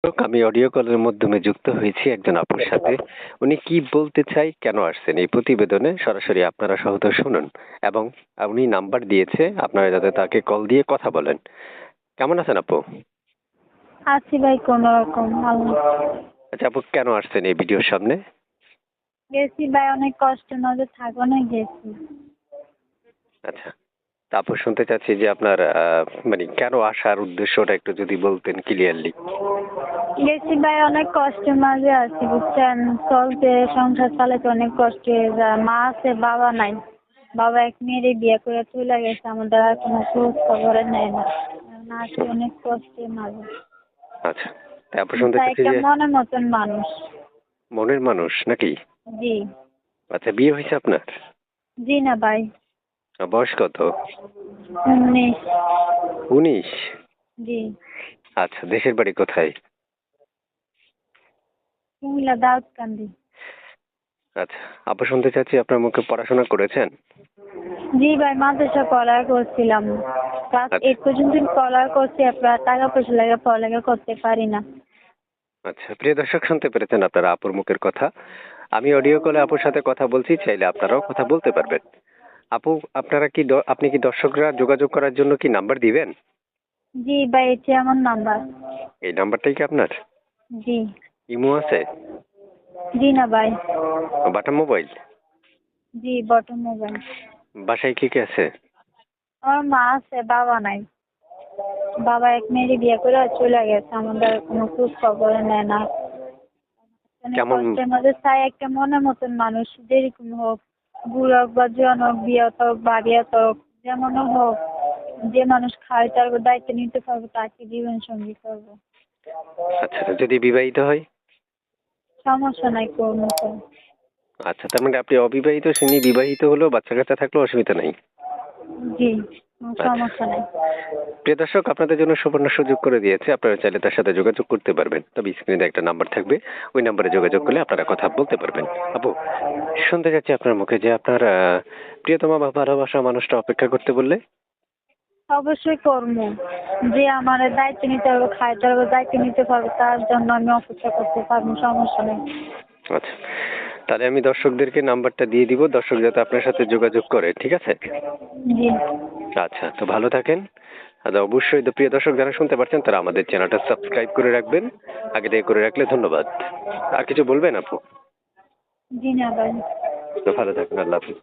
আমি অডিও কলের মাধ্যমে যুক্ত হয়েছি একজন আপুর সাথে। উনি কি বলতে চাই, কেন আসছেন এই প্রতিবেদনে সরাসরি আপনারা সহজে শুনুন এবং উনি নাম্বার দিয়েছে আপনারা যাতে তাকে কল দিয়ে কথা বলেন। কেমন আছেন আপু? আছি ভাই কোনো রকম ভালো। আচ্ছা আপু, কেন আসছেন এই ভিডিওর সামনে? গেছি ভাই, অনেক কষ্টের মধ্যে থাকবো না, গেছি। আচ্ছা, তা আপু শুনতে চাচ্ছি যে আপনার মানে কেন আসার উদ্দেশ্যটা একটু যদি বলতেন ক্লিয়ারলি। গেছি ভাই, অনেক কষ্টের মাঝে আছি বুঝছেন। চলতে সংসার চালাতে অনেক কষ্ট হয়ে যায়। মা আছে, বাবা নাই। বাবা এক মেয়েরই বিয়ে করে চলে গেছে, আমাদের আর কোনো খোঁজ খবরে নেয় না। এখন আছি অনেক কষ্টের মাঝে। আচ্ছা, তা আপু শুনতে তাই চাচ্ছি একটা যে মনের মতন মানুষ। মনের মানুষ নাকি? জি। আচ্ছা, বিয়ে হয়েছে আপনার? জি না ভাই। বয়স কত? 19। 19? জি। আচ্ছা, দেশের বাড়ি কোথায়? কুমিল্লা দাউদকান্দি। আচ্ছা, আপু শুনতে চাচ্ছি আপনার মুখে পড়াশোনা করেছেন? জি ভাই, মাদ্রাসা পড়া করছিলাম। ক্লাস আচ্ছা 8 পর্যন্ত পড়া করছি, আপনার টাকা পয়সা লাগে পড়ালেখা করতে পারি না। আচ্ছা, প্রিয় দর্শক শুনতে পেরেছেন আপনারা আপুর মুখের কথা। আমি অডিও কলে আপুর সাথে কথা বলছি, চাইলে আপনারাও কথা বলতে পারবেন। আপু, আপনারা কি আপনি কি দর্শকরা যোগাযোগ করার জন্য কি নাম্বার দিবেন? জি ভাই, এটি আমার নাম্বার। এই নাম্বারটাই কি আপনার? জি। ইমো আছে? জি না ভাই। বাটা মোবাইল? জি, বটম মোবাইল। বাসায় কে কে আছে? আমার মা আছে, বাবা নাই। বাবা এক মেয়েরই বিয়ে করে চলে গেছে, আমাদের কোনো খোঁজ খবর নেয় না। অনেক কেমন? কষ্টের মধ্যে চাই একটা মনের মতন মানুষ, যেরকম হোক, বুড়ো হোক বা জোয়ান হোক, বিয়েত হোক বাড়িয়াত হোক, যেমনও হোক, যে মানুষ খাওয়াইতে পারবো, দায়িত্ব নিতে পারবো, তাকে জীবন সঙ্গী করবো। আচ্ছা, যদি বিবাহিত হয়? সমস্যা নাই কোনো তো। আচ্ছা, তার মানে আপনি অবিবাহিত, তিনি বিবাহিত হলেও বাচ্চা কাচ্চা থাকলেও অসুবিধা নাই। জি, কোনো আচ্ছা, সমস্যা নাই। প্রিয় দর্শক আপনাদের জন্য সুবর্ণ সুযোগ করে দিয়েছে, আপনারা চাইলে তার সাথে যোগাযোগ করতে পারবেন। তবে স্ক্রিনে একটা নাম্বার থাকবে, ওই নাম্বারে যোগাযোগ করলে আপনারা কথা বলতে পারবেন। আপু, শুনতে যাচ্ছি আপনার মুখে যে আপনার প্রিয়তমা বা ভালোবাসা মানুষটা অপেক্ষা করতে বললে? অবশ্যই করবো। যে আমার দায়িত্ব নিতে পারবো, খাইতে পারবো, দায়িত্ব নিতে পারবো, তার জন্য আমি অপেক্ষা করতে পারবো, সমস্যা নেই। আচ্ছা, তাহলে আমি দর্শকদেরকে নাম্বারটা দিয়ে দিব, দর্শক যাতে আপনার সাথে যোগাযোগ করে, ঠিক আছে? জি। আচ্ছা, তো ভালো থাকেন। আর অবশ্যই তো প্রিয় দর্শক যারা শুনতে পাচ্ছেন তারা আমাদের চ্যানেলটা সাবস্ক্রাইব করে রাখবেন, আগে থেকে করে রাখলে ধন্যবাদ। আর কিছু বলবেন আপু? জি না ভাই। তো ভালো থাকবেন, আল্লাহ হাফিজ।